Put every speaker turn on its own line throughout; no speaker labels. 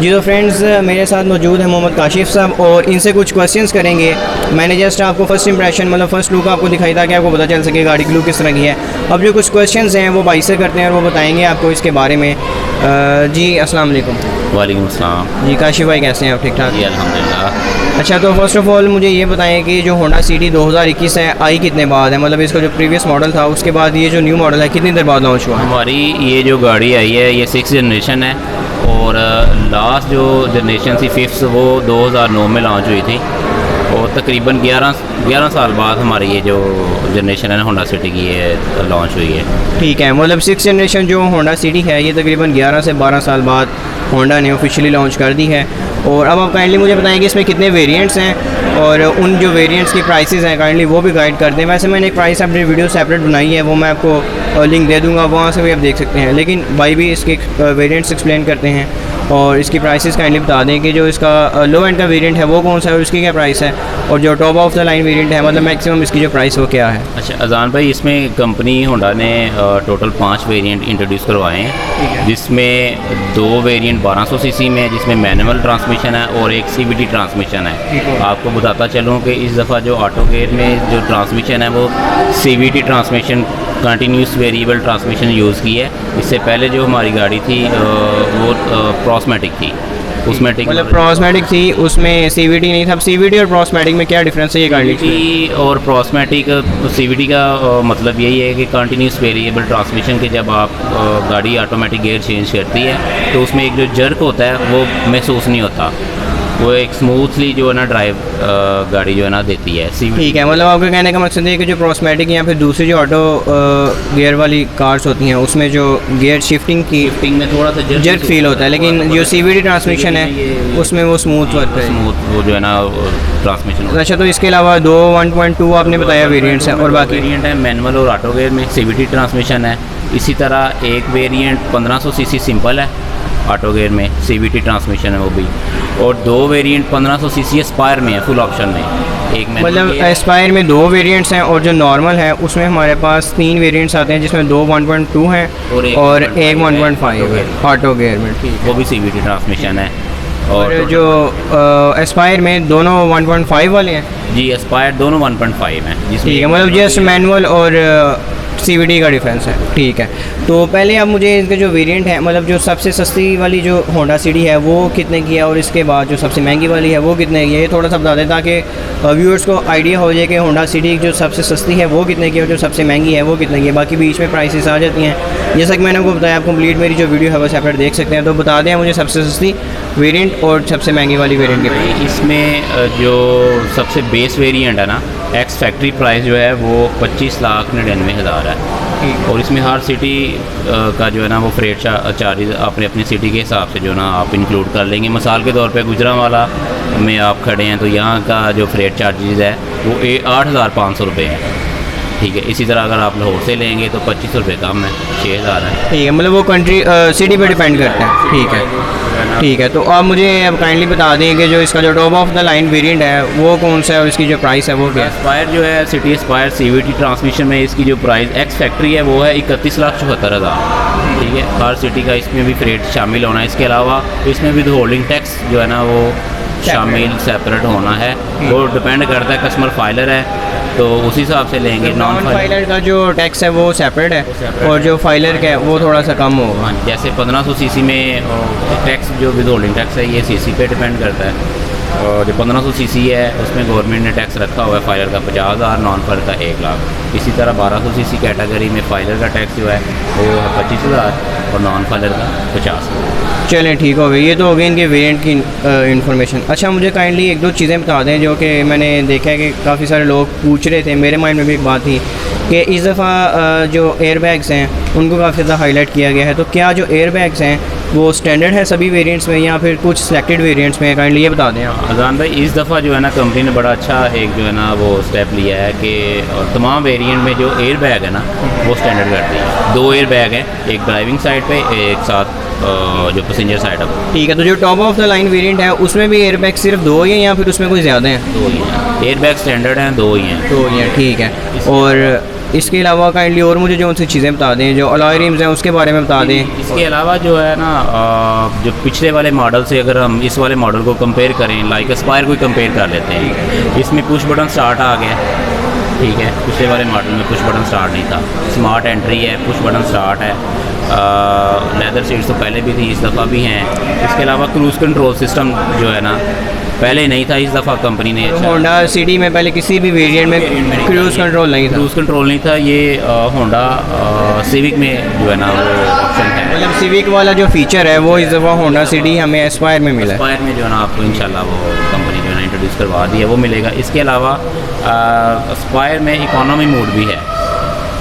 जी तो फ्रेंड्स मेरे साथ मौजूद है मोहम्मद काशिफ साहब और इनसे कुछ क्वेश्चंस करेंगे। मैंने जस्ट आपको फर्स्ट इंप्रेशन मतलब फ़र्स्ट लुक आपको दिखाई था कि आपको पता चल सके गाड़ी की लुक किस तरह की है। अब जो कुछ क्वेश्चंस हैं वो भाई से करते हैं और वो बताएंगे आपको इसके बारे में। जी अस्सलाम वालेकुम।
वालेकुम अस्सलाम।
जी काशिफ भाई कैसे हैं आप? ठीक ठाक?
जी अल्हम्दुलिल्लाह।
अच्छा तो फर्स्ट ऑफ़ ऑल मुझे ये बताएं कि जो होंडा सिटी 2021 है आई कितने बाद है, मतलब इसका जो प्रीवियस मॉडल था उसके बाद ये जो न्यू मॉडल है कितनी देर बाद लॉन्च हुआ?
हमारी ये जो गाड़ी आई है ये 6th जनरेशन है और लास्ट जो जनरेशन थी 5th वो 2009 में लॉन्च हुई थी और तकरीबन 11 साल बाद हमारी ये जो जनरेशन है होंडा सिटी की ये लॉन्च हुई है।
ठीक है, मतलब 6th जनरेशन जो होंडा सिटी है ये तकरीबन 11 से 12 साल बाद होंडा ने ऑफिशियली लॉन्च कर दी है। और अब आप काइंडली मुझे बताएं कि इसमें कितने वेरिएंट्स हैं और उन जो वेरिएंट्स की प्राइसेस हैं काइंडली वो भी गाइड कर दें। वैसे मैंने एक प्राइस अपनी वीडियो सेपरेट बनाई है, वो मैं आपको लिंक दे दूंगा, वहाँ से भी आप देख सकते हैं। लेकिन भाई भी इसके वेरिएंट्स एक्सप्लेन करते हैं और इसकी प्राइसेस काइंडली बता दें कि जो इसका लो एंड का वेरिएंट है वो कौन सा है और इसकी क्या प्राइस है, और जो top of the line variant है मतलब मैक्सिमम इसकी जो प्राइस वो क्या है।
अच्छा अजान भाई, इसमें कंपनी होंडा ने टोटल 5 वेरिएंट इंट्रोड्यूस करवाए हैं, जिसमें 2 वेरिएंट 1200 सीसी में जिसमें मैनुअल ट्रांसमिशन है और एक CVT ट्रांसमिशन है। आपको बताता चलूँ कि इस दफ़ा जो ऑटो गेयर में जो ट्रांसमिशन है वो CVT transmission continuous variable transmission use की है। इससे पहले जो हमारी गाड़ी थी वो प्रॉस्मेटिक थी, उसमें
मतलब प्रॉस्मेटिक थी उसमें CVT नहीं था। CVT और प्रॉस्मेटिक में क्या डिफरेंस है ये गाड़ी
की? और प्रॉस्मेटिक CVT का मतलब यही है कि कंटिन्यूस वेरिएबल ट्रांसमिशन के जब आप गाड़ी ऑटोमेटिक गियर चेंज करती है तो उसमें एक जो जर्क होता है वो महसूस नहीं होता, वो एक स्मूथली जो है ना ड्राइव गाड़ी जो है ना देती है।
ठीक है, मतलब आपका कहने का मकसद है कि जो प्रॉस्मेटिक या फिर दूसरी जो ऑटो गियर वाली कार्स होती हैं उसमें जो गियर शिफ्टिंग
में थोड़ा सा
जर्क फील होता है, लेकिन जो CVT ट्रांसमिशन है उसमें वो स्मूथ वर्क है,
स्मूथ वो जो है ना ट्रांसमिशन।
अच्छा तो इसके अलावा 2 1.2 आपने बताया वेरिएंट्स हैं और बाकी
वेरिएंट है मैनुअल और ऑटो गियर में CVT ट्रांसमिशन है। इसी तरह एक वेरिएंट 1500 सीसी सिंपल है, ऑटो गियर में CVT ट्रांसमिशन है वो भी, और 2 वेरिएंट 1500 सीसी एस्पायर में है फुल ऑप्शन में। एक
मतलब एस्पायर में 2 वेरिएंट्स हैं और जो नॉर्मल है उसमें हमारे पास 3 वेरिएंट्स आते हैं जिसमें 2 1.2 हैं और एक 1.5 है ऑटो गियर में,
वो भी CVT ट्रांसमिशन है।
और जो एस्पायर में दोनों 1.5 वाले हैं?
जी एस्पायर दोनों 1.5 हैं।
ठीक है, मतलब जस्ट मैनुअल और CVT का डिफरेंस है। ठीक है, तो पहले आप मुझे इसके जो वेरिएंट है मतलब जो सबसे सस्ती वाली जो होंडा सिटी है वो कितने की है और इसके बाद जो सबसे महंगी वाली है वो कितने की है, ये थोड़ा सा बता दें ताकि व्यूअर्स को आइडिया हो जाए कि होंडा सिटी जो सबसे सस्ती है वो कितने की है और जो सबसे महंगी है वो कितने की है। बाकी बीच में प्राइसेस आ जाती हैं, जैसा कि मैंने आपको बताया। आप कंप्लीट मेरी जो वीडियो है वो सेपरेट देख सकते हैं। तो बता दें मुझे सबसे सस्ती वेरिएंट और सबसे महंगी वाली वेरिएंट की।
इसमें जो सबसे बेस वेरिएंट है ना एक्स फैक्ट्री प्राइस जो है वो 25,99,000 है और इसमें हर सिटी का जो है ना वो फ्रेट चार्जेस आपने अपनी सिटी के हिसाब से जो ना आप इंक्लूड कर लेंगे। मिसाल के तौर पे गुजरांवाला में आप खड़े हैं तो यहाँ का जो फ्रेट चार्जेस है वो 8,500 रुपये है। ठीक है, इसी तरह अगर आप लाहौर से लेंगे तो 25 रुपये कम है, 6,000 है।
ठीक है, मतलब वो कंट्री सिटी पे डिपेंड करता है। ठीक है ठीक है, तो आप मुझे अब काइंडली बता दें कि जो इसका जो top of the line variant है वो कौन सा है और इसकी जो प्राइस है वो क्या है?
एस्पायर जो है सिटी एस्पायर CVT ट्रांसमिशन में इसकी जो प्राइस एक्स फैक्ट्री है वो है 31,74,000। ठीक है, हर सिटी का इसमें भी फ्रेट शामिल होना है। इसके अलावा इसमें भी होल्डिंग टैक्स जो है ना वो शामिल सेपरेट होना है, वो डिपेंड करता है कस्टमर फाइलर है तो उसी हिसाब से लेंगे।
नॉन फाइलर का जो टैक्स है वो सेपरेट है और जो फाइलर का है वो थोड़ा सा कम होगा।
जैसे 1500 सीसी में टैक्स जो विद होल्डिंग टैक्स है ये CC पे डिपेंड करता है और जो 1500 सीसी है उसमें गवर्नमेंट ने टैक्स रखा हुआ है फाइलर का 50,000, नॉन फाइलर का 1 लाख। इसी तरह 1200 सीसी कैटेगरी में फाइलर का टैक्स जो है वो 25,000 और नॉन फाइलर का 50,000।
चलें ठीक हो गई, ये तो हो गई इनके वेरिएंट की इन्फॉर्मेशन। अच्छा मुझे काइंडली 1-2 चीज़ें बता दें जो कि मैंने देखा है कि काफ़ी सारे लोग पूछ रहे थे, मेरे माइंड में भी एक बात थी कि इस दफ़ा जो एयर बैग्स हैं उनको काफ़ी ज़्यादा हाईलाइट किया गया है, तो क्या जो एयर बैग्स हैं वो स्टैंडर्ड है सभी वेरिएंट्स में या फिर कुछ सिलेक्टेड वेरिएंट्स में? काइंडली ये बता दें आप।
अजान भाई, इस दफ़ा जो है ना कंपनी ने बड़ा अच्छा एक जो है ना वो स्टेप लिया है कि तमाम वेरिएंट में जो एयर बैग है ना वो स्टैंडर्ड कर दी है। 2 एयर बैग हैं, एक ड्राइविंग साइड पे एक साथ जो पैसेंजर साइड है।
ठीक है, तो जो top of the line variant है उसमें भी एयर बैग सिर्फ 2 ही हैं या फिर उसमें कोई ज़्यादा हैं?
2 ही हैं, एयर बैग स्टैंडर्ड हैं, 2 ही हैं।
2 ही हैं, ठीक है। और इसके अलावा काइंडली और मुझे जो उनसे चीज़ें बता दें, जो अलॉय रिम्स हैं उसके बारे में बता दें।
इसके अलावा जो है ना जो पिछले वाले मॉडल से अगर हम इस वाले मॉडल को कंपेयर करें, लाइक एस्पायर को कंपेयर कर लेते हैं, इसमें पुश बटन स्टार्ट आ गया, ठीक है। पिछले वाले मॉडल में पुश बटन स्टार्ट नहीं था, स्मार्ट एंट्री है, पुश बटन स्टार्ट है, लेदर सीट्स तो पहले भी थी, इस दफ़ा भी हैं। इसके अलावा क्रूज़ कंट्रोल सिस्टम जो है ना पहले नहीं था, इस दफ़ा कंपनी ने
होंडा सिटी में पहले किसी भी वेरिएंट में क्रूज़ कंट्रोल नहीं था।
क्रूज़ कंट्रोल नहीं था, ये होंडा सिविक में जो है ना वो ऑप्शन है।
मतलब सिविक वाला जो फीचर है वो इस दफ़ा होंडा सिटी हमें एस्पायर में मिला है।
एस्पायर में जो है ना आपको इंशाल्लाह वो कंपनी जो है ना इंट्रोड्यूस करवा दी है, वो मिलेगा। इसके अलावा एस्पायर में इकोनॉमी मोड भी है,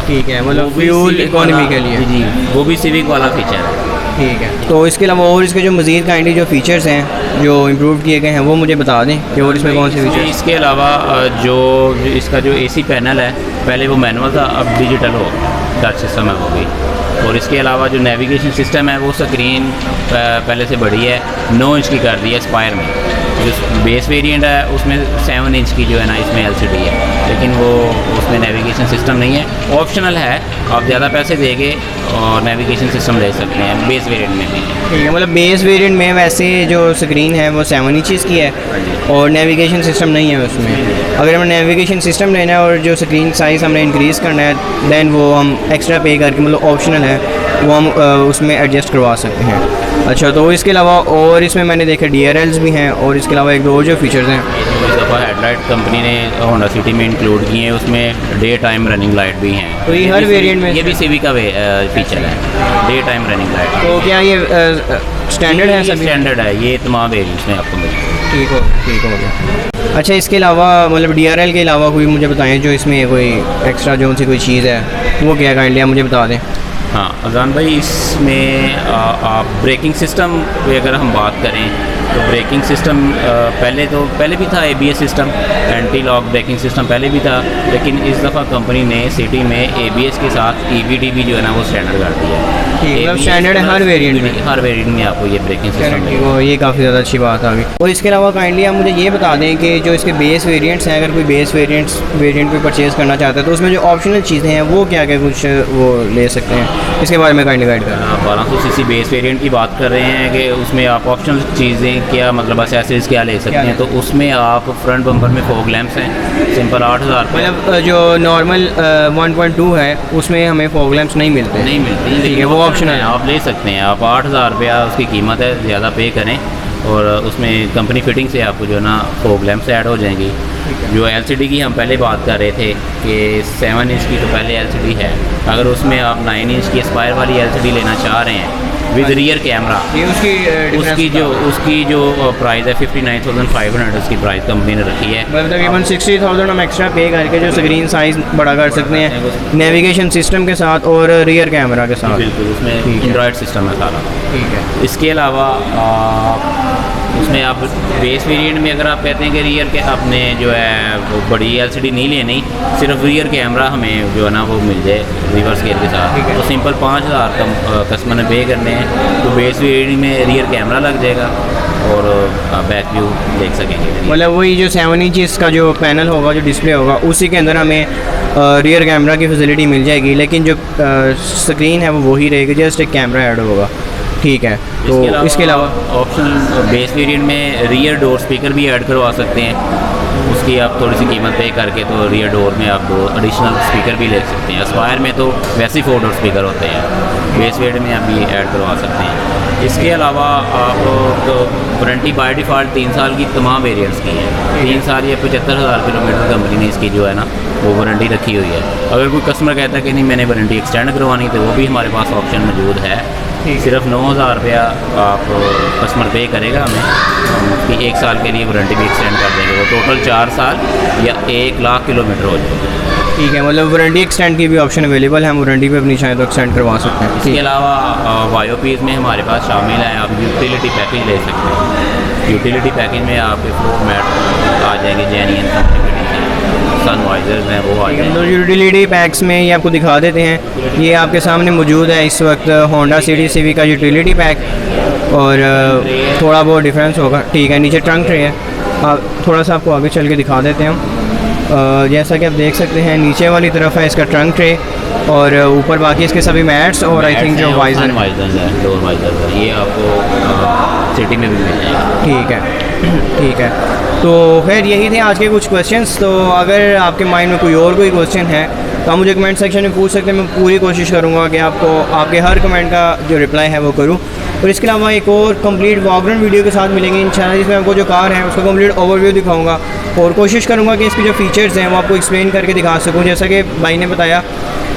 ठीक है, मतलब फ्यूल इकोनॉमी के लिए।
जी, वो भी सिविक वाला फीचर है,
ठीक है। तो इसके अलावा और इसके जो मज़ीद काइंडली जो फीचर्स हैं जो इम्प्रूव किए गए हैं वो मुझे बता दें कि और इसमें कौन से फीचर।
इसके अलावा जो इसका जो एसी पैनल है, पहले वो मैनुअल था, अब डिजिटल हो टच सिस्टम है वो भी। और इसके अलावा जो नेविगेशन सिस्टम है वो स्क्रीन पहले से बड़ी है, 9 इंच की कर दी है एस्पायर में। जो बेस वेरिएंट है उसमें 7 इंच की जो है ना इसमें LCD है, लेकिन वो उसमें नेविगेशन सिस्टम नहीं है, ऑप्शनल है। आप ज़्यादा पैसे देके और नेविगेशन सिस्टम ले सकते हैं बेस वेरिएंट में भी।
ठीक है, मतलब बेस वेरिएंट में वैसे जो स्क्रीन है वो 7 इंचज़ की है और नेविगेशन सिस्टम नहीं है उसमें। अगर हमें नेविगेशन सिस्टम लेना है और जो स्क्रीन साइज़ हमने इंक्रीज़ करना है, दैन वो हम एक्स्ट्रा पे करके, मतलब ऑप्शनल है, वो हम उसमें एडजस्ट करवा सकते हैं। अच्छा, तो इसके अलावा और इसमें मैंने देखा DRLs भी हैं और इसके अलावा एक दो और जो फीचर्स हैं।
इस दफ़ा हेडलाइट कंपनी ने होंडा सिटी में इंक्लूड किए हैं, उसमें डे टाइम रनिंग लाइट भी हैं।
तो ये हर वेरिएंट में,
ये भी सिविक का फीचर है, डे टाइम रनिंग लाइट।
तो क्या ये स्टैंडर्ड है? सभी
स्टैंडर्ड है, ये तमाम वेरिएंट्स में आपको मिलेगा।
ठीक हो गया। अच्छा, इसके अलावा मतलब DRL के अलावा कोई मुझे बताएं जो इसमें कोई एक्स्ट्रा जो सी कोई चीज़ है वो क्या काइंडली आप मुझे बता दें।
हाँ अजान भाई, इसमें आप ब्रेकिंग सिस्टम पे अगर हम बात करें तो ब्रेकिंग सिस्टम पहले भी था, ABS system, anti lock braking system पहले भी था, लेकिन इस दफ़ा कंपनी ने सिटी में ABS के साथ EBD भी जो है ना वो स्टैंडर्ड कर दिया है।
मतलब स्टैंडर्ड है हर वेरिएंट में,
हर वेरिएंट में आपको ये ब्रेकिंग सिस्टम है।
वो ये काफ़ी ज़्यादा अच्छी बात आ गई। और इसके अलावा काइंडली आप मुझे ये बता दें कि जो इसके बेस वेरिएंट्स हैं, अगर कोई बेस वेरिएंट पे परचेज़ करना चाहता है तो उसमें जो ऑप्शनल चीज़ें हैं वो क्या क्या कुछ वो ले सकते हैं, इसके बारे में काइंडली गाइड करें।
1200 cc बेस वेरिएंट की बात कर रहे हैं कि उसमें आप ऑप्शनल चीज़ें क्या, मतलब एक्सेसरीज क्या ले सकते हैं। तो उसमें आप फ्रंट बम्पर में फॉग लैंप्स हैं, सिंपल 8000 रुपये।
मतलब जो नॉर्मल 1.2 है उसमें हमें फॉग लैंप्स नहीं मिलते?
नहीं मिलती,
ठीक है, वो ऑप्शन है,
आप ले सकते हैं। आप 8000 रुपया उसकी कीमत है, ज़्यादा पे करें और उसमें कंपनी फिटिंग से आपको जो है ना फॉग लैंप्स ऐड हो जाएंगी। जो LCD की हम पहले बात कर रहे थे कि 7 इंच की तो पहले LCD है, अगर उसमें आप 9 इंच की एस्पायर वाली LCD लेना चाह रहे हैं विद रियर कैमरा, उसकी जो प्राइस है 59,500, उसकी प्राइस कंपनी ने रखी है।
मतलब तकरीबन 60,000 हम एक्स्ट्रा पे करके जो स्क्रीन साइज़ बड़ा कर सकते हैं नेविगेशन सिस्टम के साथ और रियर कैमरा के साथ।
बिल्कुल, उसमें एंड्रॉयड सिस्टम है सारा।
ठीक है।
इसके अलावा उसमें आप बेस वेरिएंट में अगर आप कहते हैं कि रियर के अपने जो है वो बड़ी LCD नहीं लेनी, सिर्फ रियर कैमरा हमें जो है ना वो मिल जाए रिवर्स गियर के साथ, तो सिंपल 5000 कस्टमर ने पे करने हैं, तो बेस वेरिएंट में रियर कैमरा लग जाएगा और बैक व्यू देख सकेंगे।
मतलब वही जो 7 इंच का जो पैनल होगा, जो डिस्प्ले होगा, उसी के अंदर हमें रियर कैमरा की फैसिलिटी मिल जाएगी, लेकिन जो स्क्रीन है वो वही रहेगी, जस्ट एक कैमरा ऐड होगा। ठीक है। तो इसके अलावा
ऑप्शन बेस वेरिएंट में रियर डोर स्पीकर भी ऐड करवा सकते हैं, उसकी आप थोड़ी सी कीमत पे करके तो रियर डोर में आप 2 एडिशनल स्पीकर भी ले सकते हैं। एस्पायर में तो वैसे ही 4 डोर स्पीकर होते हैं, बेस वेरिएंट में आप भी ऐड करवा सकते हैं। इसके अलावा आप तो वारंटी बाय डिफ़ॉल्ट 3 साल की तमाम वेरिएंट्स की है, 3 साल या 75,000 किलोमीटर कंपनी ने इसकी जो है ना वो वारंटी रखी हुई है। अगर कोई कस्टमर कहता है कि नहीं मैंने वारंटी एक्सटेंड करवानी, तो वो भी हमारे पास ऑप्शन मौजूद है। सिर्फ 9,000 रुपया आप कस्टमर पे करेगा हमें, हम उसकी 1 साल के लिए वारंटी भी एक्सटेंड कर देंगे, वो टोटल 4 साल या 1 लाख किलोमीटर हो जाएगा।
ठीक है, मतलब वारंटी एक्सटेंड की भी ऑप्शन अवेलेबल है, हम वारंटी पे अपनी चाहें तो एक्सटेंड करवा सकते हैं।
इसके अलावा YOPs में हमारे पास शामिल है, आप यूटिलिटी पैकेज ले सकते हैं। यूटिलिटी पैकेज में आपके फ्लोर मैट आ जाएंगे, जेन्युइन कंपनी सन वाइजर्स हैं वो आ जाएंगे।
तो यूटिलिटी पैक्स में ये आपको दिखा देते हैं, ये आपके सामने मौजूद है इस वक्त होंडा सिटी सिविक का यूटिलिटी पैक, और थोड़ा बहुत डिफरेंस होगा। ठीक है, नीचे ट्रंक ट्रे है, थोड़ा सा आपको आगे चल के दिखा देते हैं हम। जैसा कि आप देख सकते हैं नीचे वाली तरफ है इसका ट्रंक ट्रे और ऊपर बाकी इसके सभी मैट्स और आई थिंक जो वाइजर
है, डोर वाइजर है, ये आपको सिटी में भी मिल जाएगा।
ठीक है, ठीक है। तो खैर यही थे आज के कुछ क्वेश्चंस। तो अगर आपके माइंड में कोई क्वेश्चन है तो आप मुझे कमेंट सेक्शन में पूछ सकते हैं। मैं पूरी कोशिश करूँगा कि आपको आपके हर कमेंट का जो रिप्लाई है वो करूँ। और इसके अलावा एक और कंप्लीट वॉकराउंड वीडियो के साथ मिलेंगे इंशाल्लाह, जिसमें आपको जो कार है उसका कंप्लीट ओवरव्यू दिखाऊंगा और कोशिश करूँगा कि इसके जो फीचर्स हैं वो आपको एक्सप्लेन करके दिखा सकूँ। जैसा कि भाई ने बताया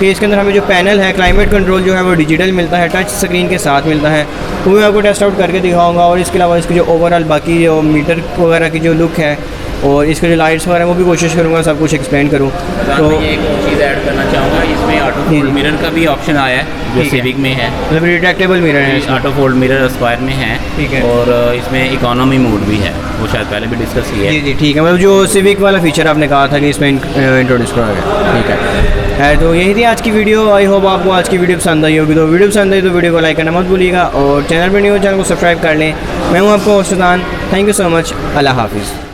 कि इसके अंदर हमें जो पैनल है क्लाइमेट कंट्रोल जो है वो डिजिटल मिलता है, टच स्क्रीन के साथ मिलता है, वो मैं आपको टेस्ट आउट करके दिखाऊंगा। और इसके अलावा इसकी जो ओवरऑल बाकी जो मीटर वगैरह की जो लुक है और इसके जो लाइट्स वगैरह वो भी कोशिश करूँगा सब कुछ एक्सप्लेन करूँ।
तो एक चीज़ ऐड करना चाहूँगा, इसमें ऑटो फोल्ड मिरर का भी ऑप्शन आया है जो सिविक में है,
मतलब रिट्रैक्टेबल मिरर है,
ऑटो फोल्ड मिरर स्क्वायर में है।
ठीक है।
और इसमें इकोनॉमी मोड भी है, वो शायद पहले भी डिस्कस किया है।
जी जी ठीक है, मतलब जो सिविक वाला फीचर आपने कहा था कि इसमें इंट्रोड्यूस करा गया। ठीक है, तो यही थी आज की वीडियो। आई होप आपको आज की वीडियो पसंद आई होगी। तो वीडियो पसंद आई तो वीडियो को लाइक करना मत भूलिएगा और चैनल पर न्यू चैनल को सब्सक्राइब कर लें। मैं हूँ आपको host Sultan. Thank you so much. अल्लाह हाफिज़।